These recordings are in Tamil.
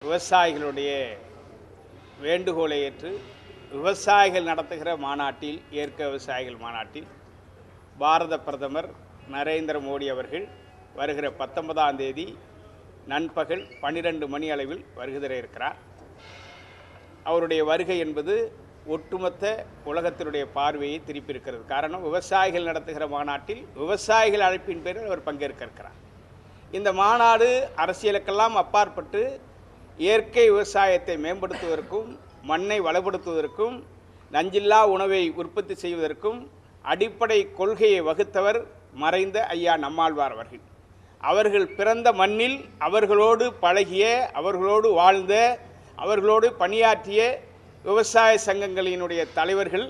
விவசாயிகளுடைய வேண்டுகோளை ஏற்று விவசாயிகள் நடத்துகிற மாநாட்டில் விவசாயிகள் மாநாட்டில் பாரத பிரதமர் நரேந்திர மோடி அவர்கள் வருகிற 19ஆம் தேதி நண்பகல் 12 மணி அளவில் வருகிற இருக்கிறார். அவருடைய வருகை என்பது ஒட்டுமொத்த உலகத்தினுடைய பார்வையை திருப்பியிருக்கிறது. காரணம், விவசாயிகள் நடத்துகிற மாநாட்டில் விவசாயிகள் அழைப்பின் பேரில் அவர் பங்கேற்க இருக்கிறார். இந்த மாநாடு அரசியலுக்கெல்லாம் அப்பாற்பட்டு இயற்கை விவசாயத்தை மேம்படுத்துவதற்கும் மண்ணை வளப்படுத்துவதற்கும் நஞ்சில்லா உணவை உற்பத்தி செய்வதற்கும் அடிப்படை கொள்கையை வகுத்தவர் மறைந்த ஐயா நம்மாழ்வார் அவர்கள். அவர்கள் பிறந்த மண்ணில் அவர்களோடு பழகிய, அவர்களோடு வாழ்ந்த, அவர்களோடு பணியாற்றிய விவசாய சங்கங்களினுடைய தலைவர்கள்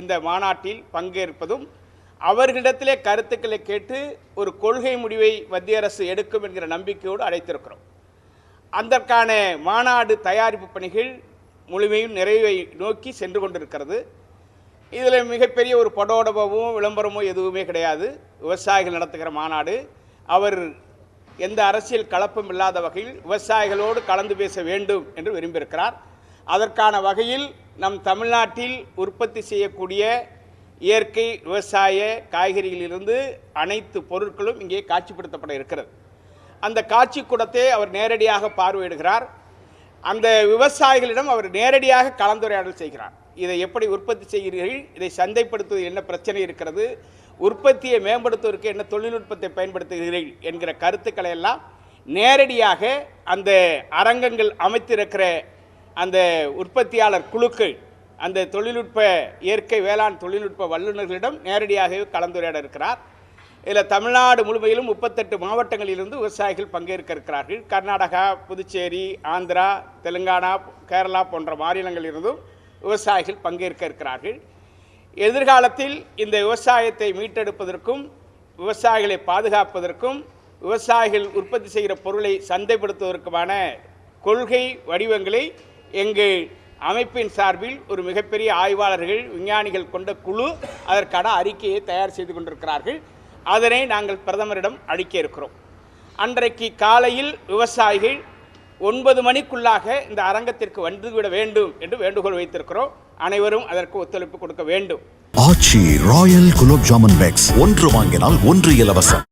இந்த மாநாட்டில் பங்கேற்பதும் அவர்களிடத்திலே கருத்துக்களை கேட்டு ஒரு கொள்கை முடிவை மத்திய அரசு எடுக்கும் என்கிற நம்பிக்கையோடு அழைத்திருக்கிறோம். அதற்கான மாநாடு தயாரிப்பு பணிகள் முழுமையும் நிறைவை நோக்கி சென்று கொண்டிருக்கிறது. இதில் மிகப்பெரிய ஒரு படோடபமும் விளம்பரமோ எதுவுமே கிடையாது. விவசாயிகள் நடத்துகிற மாநாடு. அவர் எந்த அரசியல் கலப்பும் இல்லாத வகையில் விவசாயிகளோடு கலந்து பேச வேண்டும் என்று விரும்பியிருக்கிறார். அதற்கான வகையில் நம் தமிழ்நாட்டில் உற்பத்தி செய்யக்கூடிய இயற்கை விவசாய காய்கறிகளிலிருந்து அனைத்து பொருட்களும் இங்கே காட்சிப்படுத்தப்பட இருக்கிறது. அந்த காட்சி கூடத்தை அவர் நேரடியாக பார்வையிடுகிறார். அந்த விவசாயிகளிடம் அவர் நேரடியாக கலந்துரையாடல் செய்கிறார். இதை எப்படி உற்பத்தி செய்கிறீர்கள், இதை சந்தைப்படுத்துவது என்ன பிரச்சனை இருக்கிறது, உற்பத்தியை மேம்படுத்துவதற்கு என்ன தொழில்நுட்பத்தை பயன்படுத்துகிறீர்கள் என்கிற கருத்துக்களை எல்லாம் நேரடியாக அந்த அரங்கங்கள் அமைத்திருக்கிற அந்த உற்பத்தியாளர் குழுக்கள், அந்த தொழில்நுட்ப இயற்கை வேளாண் தொழில்நுட்ப வல்லுநர்களிடம் நேரடியாகவே கலந்துரையாட இருக்கிறார். இதில் தமிழ்நாடு முழுமையிலும் 38 மாவட்டங்களிலிருந்து விவசாயிகள் பங்கேற்க இருக்கிறார்கள். கர்நாடகா, புதுச்சேரி, ஆந்திரா, தெலுங்கானா, கேரளா போன்ற மாநிலங்களிலிருந்தும் விவசாயிகள் பங்கேற்க இருக்கிறார்கள். எதிர்காலத்தில் இந்த விவசாயத்தை மீட்டெடுப்பதற்கும் விவசாயிகளை பாதுகாப்பதற்கும் விவசாயிகள் உற்பத்தி செய்கிற பொருளை சந்தைப்படுத்துவதற்குமான கொள்கை வடிவங்களை எங்கள் அமைப்பின் சார்பில் ஒரு மிகப்பெரிய ஆய்வாளர்கள், விஞ்ஞானிகள் கொண்ட குழு அதற்கான அறிக்கையை தயார் செய்து கொண்டிருக்கிறார்கள். அதனை நாங்கள் பிரதமரிடம் அளிக்க இருக்கிறோம். அன்றைக்கு காலையில் விவசாயிகள் 9 மணிக்குள்ளாக இந்த அரங்கத்திற்கு வந்துவிட வேண்டும் என்று வேண்டுகோள் வைத்திருக்கிறோம். அனைவரும் அதற்கு ஒத்துழைப்பு கொடுக்க வேண்டும். ஆச்சி ராயல் குலோப் ஜாமுன் பேக்ஸ் 1 வாங்கினால் 1 இலவசம்.